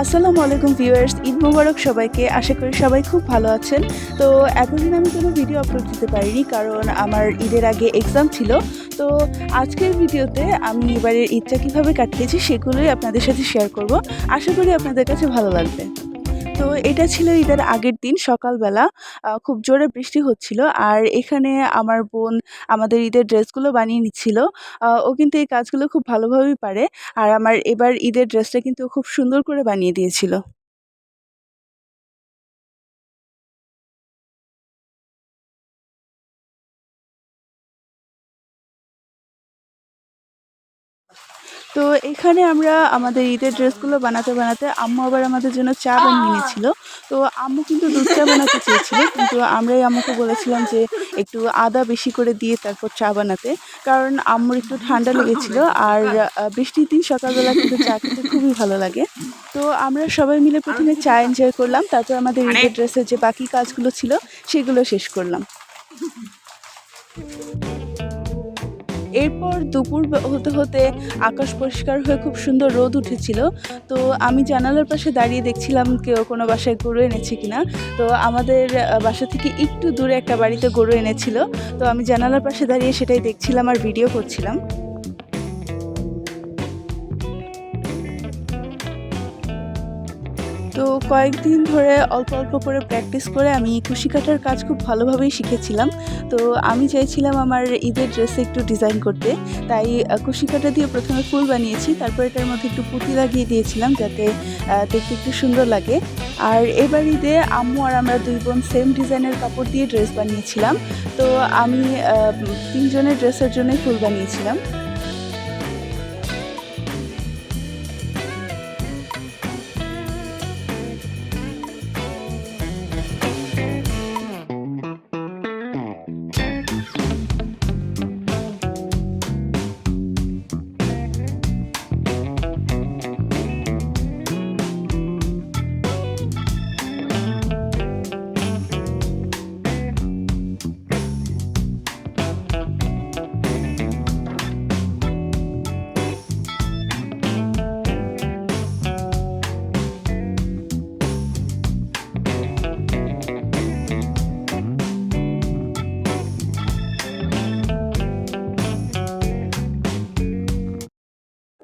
আসসালামু আলাইকুম ভিউয়ার্স, ঈদ মোবারক সবাইকে। আশা করি সবাই খুব ভালো আছেন। তো এতদিন আমি কোনো ভিডিও আপলোড দিতে পারিনি, কারণ আমার ঈদের আগে এক্সাম ছিল। তো আজকের ভিডিওতে আমি এবারের ঈদটা কীভাবে কাটিয়েছি সেগুলোই আপনাদের সাথে শেয়ার করব। আশা করি আপনাদের কাছে ভালো লাগবে। তো এটা ছিল ঈদের আগের দিন সকালবেলা। খুব জোরে বৃষ্টি হচ্ছিল। আর এখানে আমার বোন আমাদের ঈদের ড্রেসগুলো বানিয়ে নিচ্ছিল। ও কিন্তু এই কাজগুলো খুব ভালোভাবেই পারে। আর আমার এবার ঈদের ড্রেসটা কিন্তু ও খুব সুন্দর করে বানিয়ে দিয়েছিল। তো এখানে আমরা আমাদের ঈদের ড্রেসগুলো বানাতে আম্মু আবার আমাদের জন্য চা বানিয়ে এনেছিল। তো আম্মু কিন্তু দুধ চা বানাতে চেয়েছিল। কিন্তু আমরাই আম্মুকে বলেছিলাম যে একটু আদা বেশি করে দিয়ে তারপর চা বানাতে। কারণ আম্মুর একটু ঠান্ডা লেগেছিল। আর বৃষ্টির দিন সকালবেলা কিন্তু চা খেতে খুবই ভালো লাগে। তো আমরা সবাই মিলে ১ম এ চা এনজয় করলাম। তারপর আমাদের ঈদের ড্রেসের যে বাকি কাজগুলো ছিল সেগুলো শেষ করলাম। এরপর দুপুর হতে আকাশ পরিষ্কার হয়ে খুব সুন্দর রোদ উঠেছিল। তো আমি জানালার পাশে দাঁড়িয়ে দেখছিলাম কেউ কোনো বাসায় গরু এনেছে কিনা। তো আমাদের বাসা থেকে একটু দূরে একটা বাড়িতে গরু এনেছিল। তো আমি জানালার পাশে দাঁড়িয়ে সেটাই দেখছিলাম আর ভিডিও করছিলাম। তো কয়েকদিন ধরে অল্প করে প্র্যাকটিস করে আমি কুশি কাটার কাজ খুব ভালোভাবেই শিখেছিলাম। তো আমি চাইছিলাম আমার ঈদের ড্রেসে একটু ডিজাইন করতে। তাই কুশি কাটা দিয়ে ১ম এ ফুল বানিয়েছি। তারপর এটার মধ্যে একটু পুঁতি লাগিয়ে দিয়েছিলাম যাতে দেখতে একটু সুন্দর লাগে। আর এবার ঈদে আম্মু আর আমরা ২ বোন সেম ডিজাইনের কাপড় দিয়ে ড্রেস বানিয়েছিলাম। তো আমি ৩ জনের ড্রেসের জন্যই ফুল বানিয়েছিলাম।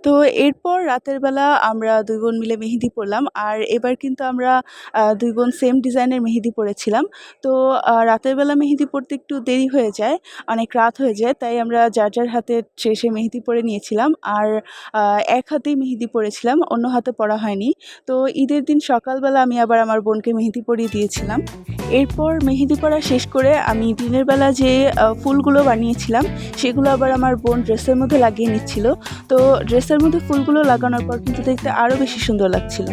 তো এরপর রাতের বেলা আমরা ২ বোন মিলে মেহেদি পড়লাম। আর এবার কিন্তু আমরা ২ বোন সেম ডিজাইনের মেহেদি পড়েছিলাম। তো রাতের বেলা মেহেদি পড়তে একটু দেরি হয়ে যায়, অনেক রাত হয়ে যায়। তাই আমরা যার হাতে সে মেহেদি পরে নিয়েছিলাম। আর আ এক হাতেই মেহেদি পড়েছিলাম, অন্য হাতে পড়া হয়নি। তো ঈদের দিন সকালবেলা আমি আবার আমার বোনকে মেহেদি পরিয়ে দিয়েছিলাম। এরপর মেহেদি পড়া শেষ করে আমি দিনের বেলা যে ফুলগুলো বানিয়েছিলাম সেগুলো আবার আমার বোন ড্রেসের মধ্যে লাগিয়ে নিচ্ছিল। তো ড্রেসের মধ্যে ফুলগুলো লাগানোর পর কিন্তু দেখতে আরো বেশি সুন্দর লাগছিল।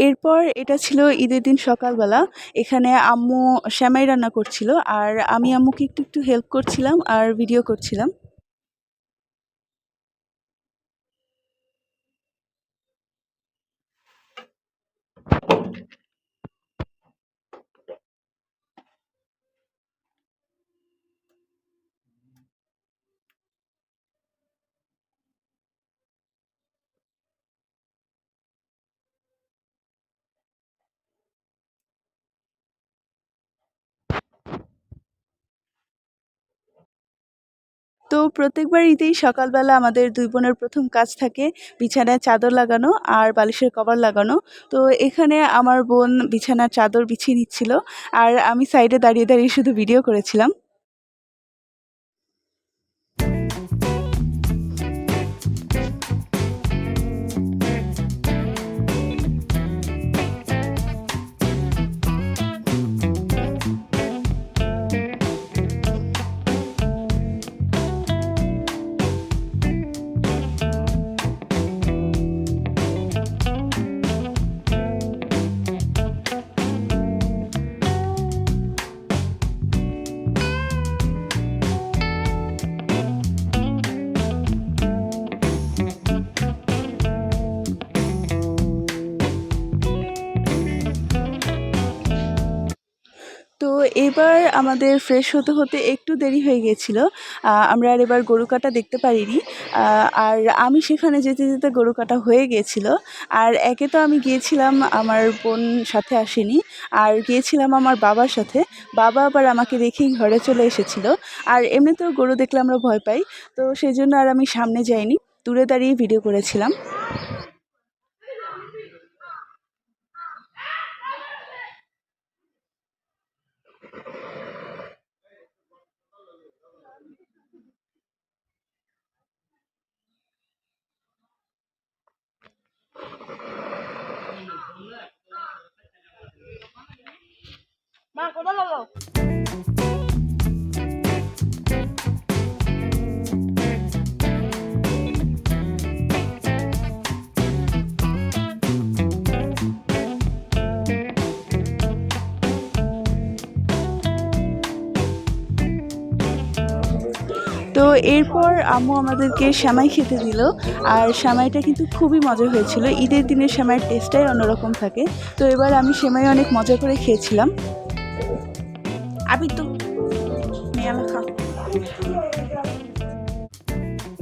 এরপর এটা ছিল ঈদের দিন সকালবেলা। এখানে আম্মু সেমাই রান্না করছিল। আর আমি আম্মুকে একটু হেল্প করছিলাম আর ভিডিও করছিলাম। তো প্রত্যেকবার ঈদেই সকালবেলা আমাদের ২ বোনের ১ম কাজ থাকে বিছানায় চাদর লাগানো আর বালিশের কভার লাগানো। তো এখানে আমার বোন বিছানার চাদর বিছিয়ে নিচ্ছিল। আর আমি সাইডে দাঁড়িয়ে শুধু ভিডিও করেছিলাম। এবার আমাদের ফ্রেশ হতে হতে একটু দেরি হয়ে গিয়েছিল। আমরা আর এবার গরু কাটা দেখতে পারিনি। আর আমি সেখানে যেতে যেতে গরু কাটা হয়ে গিয়েছিল। আর একে তো আমি গিয়েছিলাম, আমার বোন সাথে আসেনি। আর গিয়েছিলাম আমার বাবার সাথে। বাবা আবার আমাকে রেখেই ঘরে চলে এসেছিল। আর এমনিতেও গরু দেখলে আমরা ভয় পাই। তো সেজন্য আর আমি সামনে যাইনি। দূরে দাঁড়িয়ে ভিডিও করেছিলাম। তো এরপর আম্মু আমাদেরকে সেমাই খেতে দিল। আর সেমাইটা কিন্তু খুবই মজা হয়েছিল। ঈদের দিনের সেমাইয়ের টেস্টটাই অন্যরকম থাকে। তো এবার আমি সেমাই অনেক মজা করে খেয়েছিলাম। তো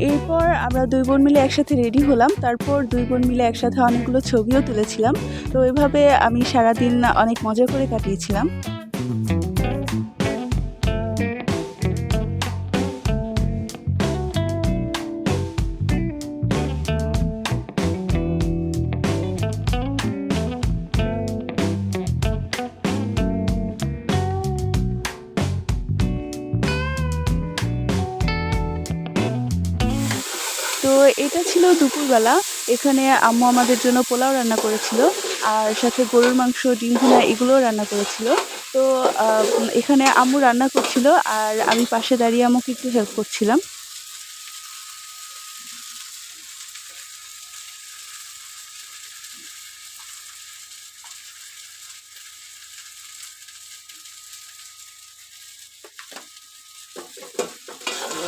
এরপর আমরা ২ বোন মিলে একসাথে রেডি হলাম। তারপর ২ বোন মিলে একসাথে অনেকগুলো ছবিও তুলেছিলাম। তো এভাবে আমি সারাদিন অনেক মজা করে কাটিয়েছিলাম। তো এটা ছিল দুপুরবেলা। এখানে আম্মু আমাদের জন্য পোলাও রান্না করেছিল। আর সাথে গরুর মাংস, ডিম ভুনা এগুলোও রান্না করেছিল। তো এখানে আম্মু রান্না করছিল আর আমি পাশে দাঁড়িয়ে আম্মুকে একটু হেল্প করছিলাম।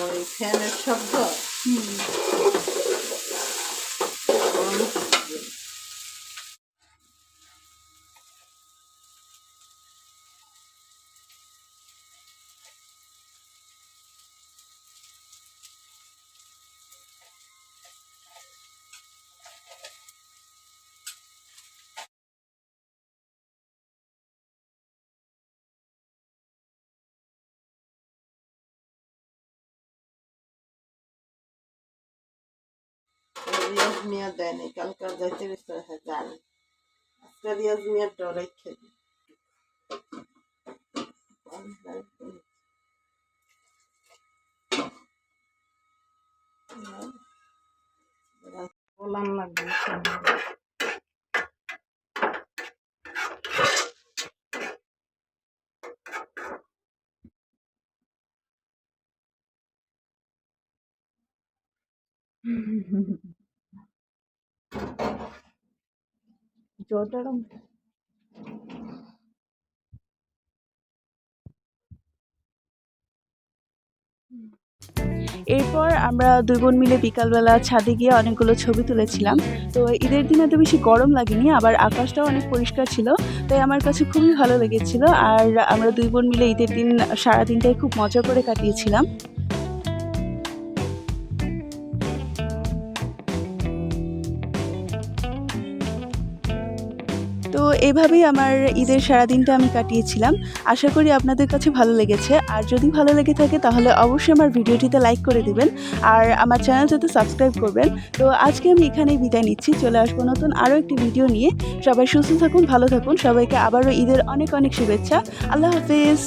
ওই ফ্যানের শব্দ। রিয়াজ মিয়া দেয় নাই, কালকার যাইতে গেছে যান। আজকে রিয়াজ মিয়ার ডরাই খেলি বললাম না। জোরদার এরপর আমরা ২ বোন মিলে বিকালবেলা ছাদে গিয়ে অনেকগুলো ছবি তুলেছিলাম। তো ঈদের দিন এত বেশি গরম লাগেনি, আবার আকাশটাও অনেক পরিষ্কার ছিল। তাই আমার কাছে খুবই ভালো লেগেছিল। আর আমরা ২ বোন মিলে ঈদের দিন সারাদিনটাই খুব মজা করে কাটিয়েছিলাম। তো এভাবেই আমার ঈদের সারাদিনটা আমি কাটিয়েছিলাম। আশা করি আপনাদের কাছে ভালো লেগেছে। আর যদি ভালো লেগে থাকে তাহলে অবশ্যই আমার ভিডিওটিতে লাইক করে দিবেন। আর আমার চ্যানেলটাতে সাবস্ক্রাইব করবেন। তো আজকে আমি এখানেই বিদায় নিচ্ছি। চলে আসবো নতুন আরও একটি ভিডিও নিয়ে। সবাই সুস্থ থাকুন, ভালো থাকুন। সবাইকে আবারও ঈদের অনেক অনেক শুভেচ্ছা। আল্লাহ হাফেজ।